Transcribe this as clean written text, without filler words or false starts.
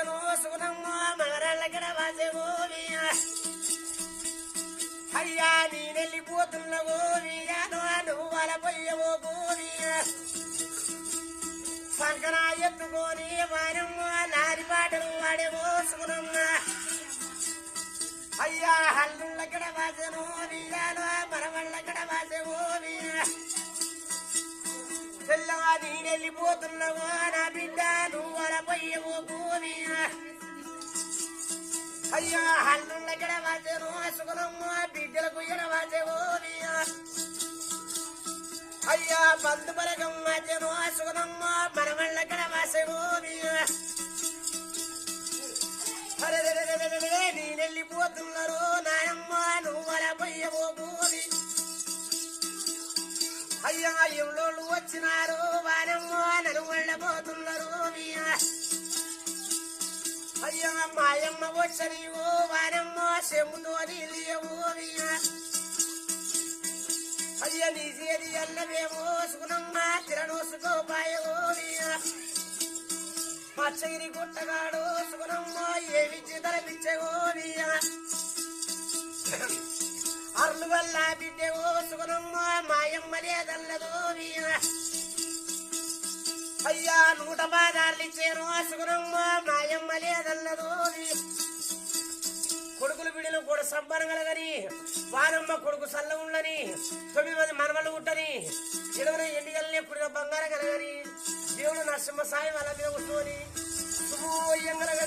వాసను సుగుణమ్మ మగరాళ్ళక్కడ వాసే గోవియ అయ్యా నేనెళ్ళిపోతున్న గోవియాను నువ్వు వాళ్ళ పొయ్యవో గోవియ సంకన ఎత్తుకొని వానమ్మ నారి పాటలు వాడేవో సుగుణమ్మ అయ్యా హల్లుళ్ళక్కడ వాసను వీయాను మరవళ్ళక్కడ వాసే గోవియ తెల్లగా నేనెళ్ళిపోతున్నావో నా బిడ్డ నువ్వు అలా పోయేవో గోవియ అయ్యా హల్లుళ్ళక్కడ వాసేను సుగుణమ్మ బిడ్డలకు ఎడవాసే గోవియ అయ్యా బంధు బలగం వాసేను సుగుణమ్మ మనవళ్ళక్కడ వాసే గోవియ నేనెళ్ళిపోతున్నారు నాయమ్మ నువ్వు అలా పోయేవో గోవి అయ్యా ఎవరోళ్ళు వచ్చినారు వానమ్మ నన్ను వెళ్ళబోతున్నారు అయ్యా మాయమ్మ వచ్చని ఓ వానమ్మ చెమ్ముతో నీళ్ళేవో అయ్యా నీ చేతి అన్నమేమో సుగుణమ్మ తిరనోసుకోపాయో పచ్చగిరి గుట్టగాడు సుగుణమ్మ ఏమిచ్చి తలపిచ్చేవో అర్లు వల్ల బిడ్డేవో సుగుణమ్మ మాయమ్మ లేదల్లదో అయ్యా 100 బాధాలు ఇచ్చాను సుగుణమ్మ మాయమ్మ లేదల్లదో కొడుకులు బిడ్డలు కూడా సంబరం కలగని వానమ్మ కొడుకు సల్ల ఉండని 9 మంది మనవళ్ళు ఉంటని 20 ఎండిగల్ని ఎప్పుడు బంగారం కలగని దేవుడు నరసింహ సాయి వాళ్ళ మీద కూర్చొని శుభోయంగలగని